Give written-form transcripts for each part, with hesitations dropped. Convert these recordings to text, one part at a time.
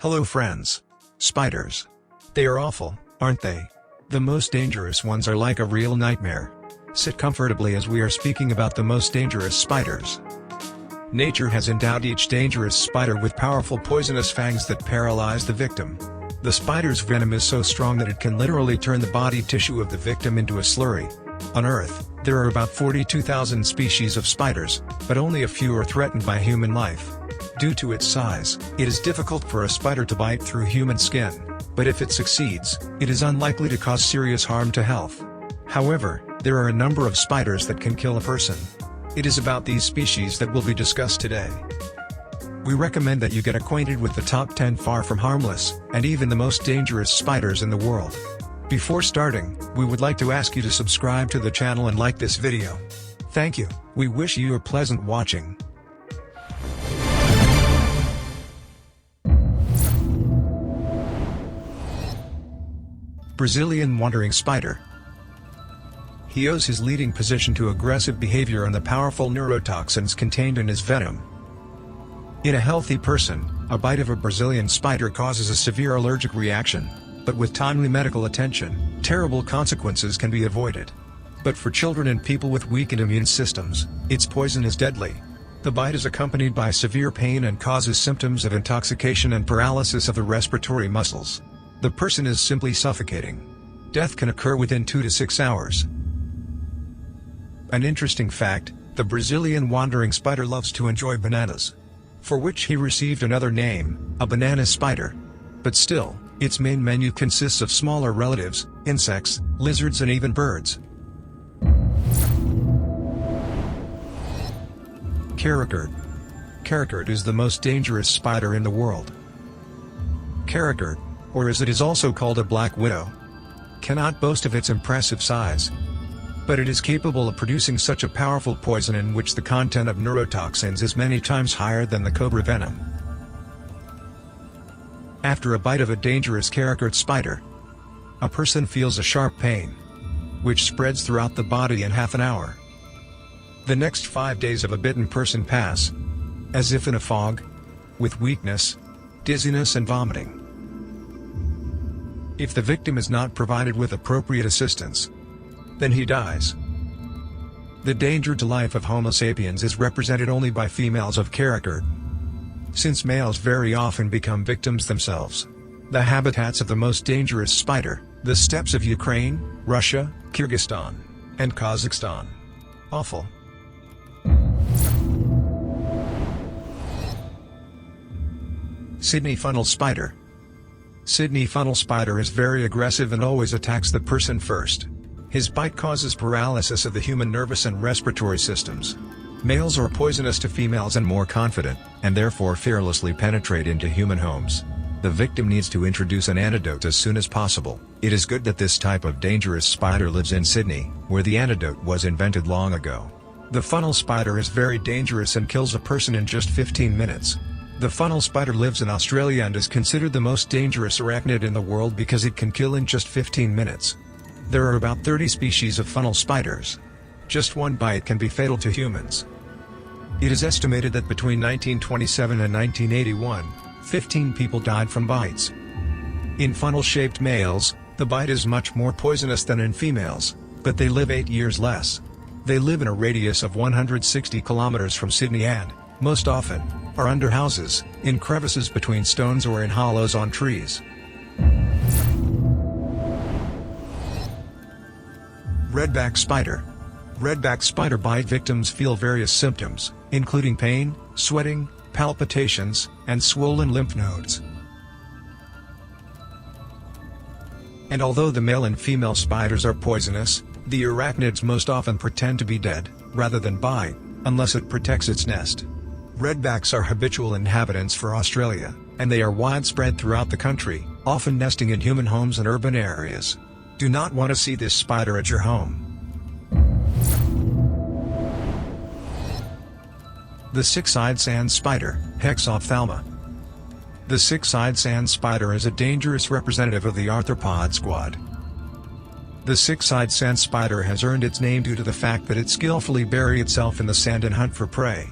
Hello friends. Spiders. They are awful, aren't they? The most dangerous ones are like a real nightmare. Sit comfortably as we are speaking about the most dangerous spiders. Nature has endowed each dangerous spider with powerful poisonous fangs that paralyze the victim. The spider's venom is so strong that it can literally turn the body tissue of the victim into a slurry. On Earth, there are about 42,000 species of spiders, but only a few are threatened by human life. Due to its size, it is difficult for a spider to bite through human skin, but if it succeeds, it is unlikely to cause serious harm to health. However, there are a number of spiders that can kill a person. It is about these species that will be discussed today. We recommend that you get acquainted with the top 10 far from harmless, and even the most dangerous spiders in the world. Before starting, we would like to ask you to subscribe to the channel and like this video. Thank you. We wish you a pleasant watching. Brazilian wandering spider. He owes his leading position to aggressive behavior and the powerful neurotoxins contained in his venom. In a healthy person, a bite of a Brazilian spider causes a severe allergic reaction, but with timely medical attention, terrible consequences can be avoided. But for children and people with weakened immune systems, its poison is deadly. The bite is accompanied by severe pain and causes symptoms of intoxication and paralysis of the respiratory muscles. The person is simply suffocating. Death can occur within 2 to 6 hours. An interesting fact, the Brazilian wandering spider loves to enjoy bananas, for which he received another name, a banana spider. But still, its main menu consists of smaller relatives, insects, lizards and even birds. Karakurt. Karakurt is the most dangerous spider in the world. Karakurt, or as it is also called a black widow, cannot boast of its impressive size. But it is capable of producing such a powerful poison in which the content of neurotoxins is many times higher than the cobra venom. After a bite of a dangerous Karakurt spider, a person feels a sharp pain, which spreads throughout the body in half an hour. The next 5 days of a bitten person pass as if in a fog, with weakness, dizziness and vomiting. If the victim is not provided with appropriate assistance, then he dies. The danger to life of Homo sapiens is represented only by females of Karakurt, since males very often become victims themselves. The habitats of the most dangerous spider, the steppes of Ukraine, Russia, Kyrgyzstan, and Kazakhstan. Awful. Sydney funnel spider. Sydney funnel spider is very aggressive and always attacks the person first. His bite causes paralysis of the human nervous and respiratory systems. Males are poisonous to females and more confident, and therefore fearlessly penetrate into human homes. The victim needs to introduce an antidote as soon as possible. It is good that this type of dangerous spider lives in Sydney, where the antidote was invented long ago. The funnel spider is very dangerous and kills a person in just 15 minutes. The funnel spider lives in Australia and is considered the most dangerous arachnid in the world because it can kill in just 15 minutes. There are about 30 species of funnel spiders. Just one bite can be fatal to humans. It is estimated that between 1927 and 1981, 15 people died from bites. In funnel-shaped males, the bite is much more poisonous than in females, but they live 8 years less. They live in a radius of 160 kilometers from Sydney and, most often, are under houses, in crevices between stones or in hollows on trees. Redback spider. Redback spider bite victims feel various symptoms, including pain, sweating, palpitations, and swollen lymph nodes. And although the male and female spiders are poisonous, the arachnids most often pretend to be dead, rather than bite, unless it protects its nest. Redbacks are habitual inhabitants for Australia, and they are widespread throughout the country, often nesting in human homes and urban areas. Do not want to see this spider at your home. The six-eyed sand spider, Hexophthalma. The six-eyed sand spider is a dangerous representative of the arthropod squad. The six-eyed sand spider has earned its name due to the fact that it skillfully buries itself in the sand and hunt for prey.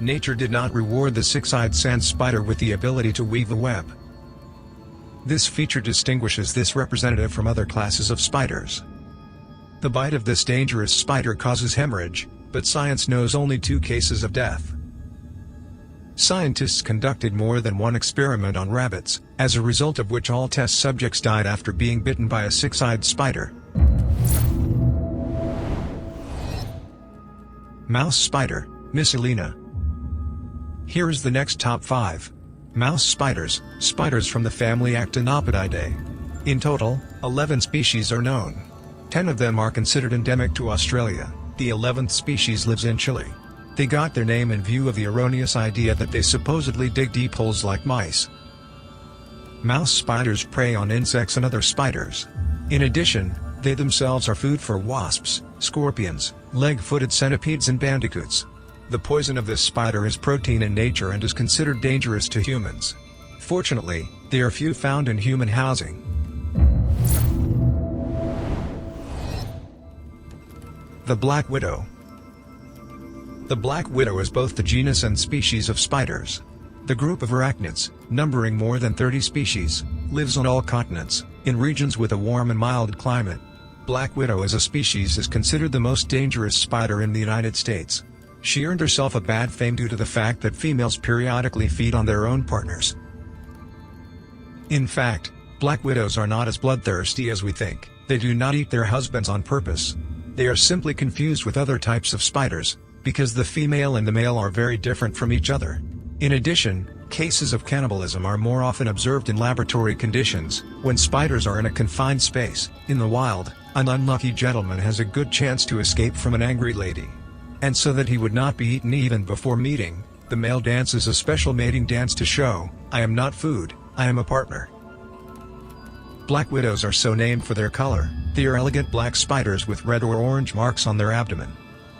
nature did not reward the six-eyed sand spider with the ability to weave a web. This feature distinguishes this representative from other classes of spiders. The bite of this dangerous spider causes hemorrhage, but science knows only 2 cases of death. Scientists conducted more than one experiment on rabbits, as a result of which all test subjects died after being bitten by a six-eyed spider. Mouse spider, Miscelina. Here is the next top 5. Mouse spiders, spiders from the family Actinopodidae. In total, 11 species are known. 10 of them are considered endemic to Australia, the 11th species lives in Chile. They got their name in view of the erroneous idea that they supposedly dig deep holes like mice. Mouse spiders prey on insects and other spiders. In addition, they themselves are food for wasps, scorpions, leg-footed centipedes and bandicoots. The poison of this spider is protein in nature and is considered dangerous to humans. Fortunately, they are few found in human housing. The black widow. The black widow is both the genus and species of spiders. The group of arachnids, numbering more than 30 species, lives on all continents, in regions with a warm and mild climate. Black widow as a species is considered the most dangerous spider in the United States. She earned herself a bad fame due to the fact that females periodically feed on their own partners. In fact, black widows are not as bloodthirsty as we think. They do not eat their husbands on purpose. They are simply confused with other types of spiders, because the female and the male are very different from each other. In addition, cases of cannibalism are more often observed in laboratory conditions. When spiders are in a confined space, in the wild, an unlucky gentleman has a good chance to escape from an angry lady. And so that he would not be eaten even before meeting, the male dances a special mating dance to show, "I am not food, I am a partner." Black widows are so named for their color. They are elegant black spiders with red or orange marks on their abdomen.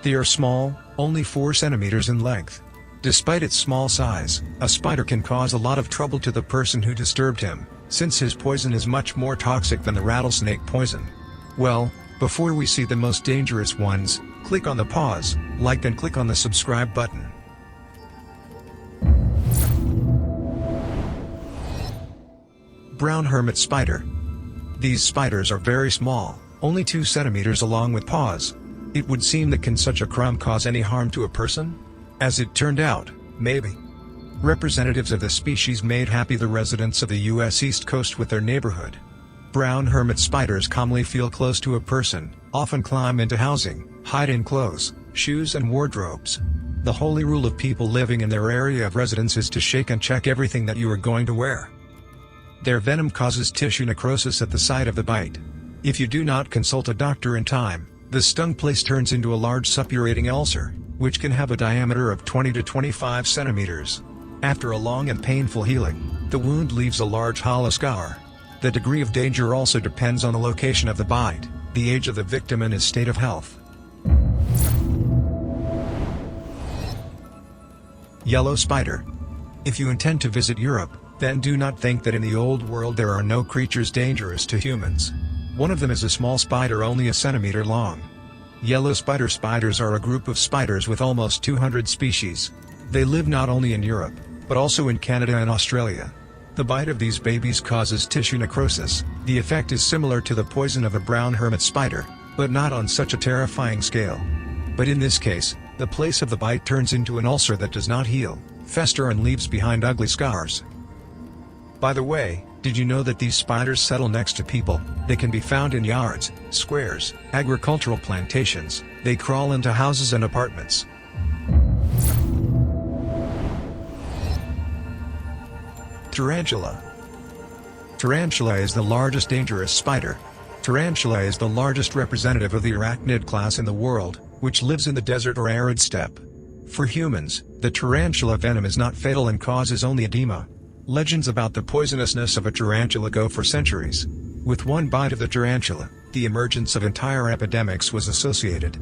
They are small, only 4 centimeters in length. Despite its small size, a spider can cause a lot of trouble to the person who disturbed him, since his poison is much more toxic than the rattlesnake poison. Well, before we see the most dangerous ones, click on the pause, like and click on the subscribe button. Brown hermit spider. These spiders are very small, only 2 centimeters along with paws. It would seem that can such a crumb cause any harm to a person? As it turned out, maybe. Representatives of the species made happy the residents of the U.S. East Coast with their neighborhood. Brown hermit spiders calmly feel close to a person, often climb into housing, hide in clothes, shoes and wardrobes. The holy rule of people living in their area of residence is to shake and check everything that you are going to wear. Their venom causes tissue necrosis at the site of the bite. If you do not consult a doctor in time, the stung place turns into a large suppurating ulcer, which can have a diameter of 20 to 25 centimeters. After a long and painful healing, the wound leaves a large hollow scar. The degree of danger also depends on the location of the bite, the age of the victim and his state of health. Yellow spider. If you intend to visit Europe, then do not think that in the old world there are no creatures dangerous to humans. One of them is a small spider only a centimeter long. Yellow spider spiders are a group of spiders with almost 200 species. They live not only in Europe, but also in Canada and Australia. The bite of these babies causes tissue necrosis. The effect is similar to the poison of a brown hermit spider, but not on such a terrifying scale. But in this case, the place of the bite turns into an ulcer that does not heal, fester and leaves behind ugly scars. By the way, did you know that these spiders settle next to people? They can be found in yards, squares, agricultural plantations. They crawl into houses and apartments. Tarantula. Tarantula is the largest dangerous spider. Tarantula is the largest representative of the arachnid class in the world, which lives in the desert or arid steppe. For humans, the tarantula venom is not fatal and causes only edema. Legends about the poisonousness of a tarantula go for centuries. With one bite of the tarantula, the emergence of entire epidemics was associated.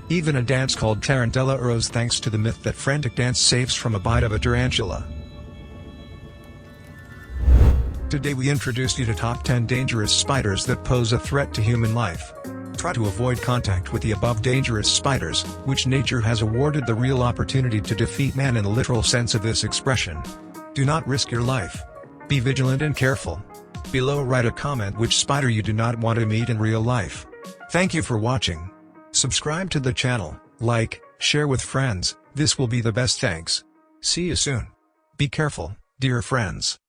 Even a dance called Tarantella arose thanks to the myth that frantic dance saves from a bite of a tarantula. Today we introduced you to top 10 dangerous spiders that pose a threat to human life. Try to avoid contact with the above dangerous spiders, which nature has awarded the real opportunity to defeat man in the literal sense of this expression. Do not risk your life. Be vigilant and careful. Below write a comment which spider you do not want to meet in real life. Thank you for watching. Subscribe to the channel, like, share with friends, this will be the best thanks. See you soon. Be careful, dear friends.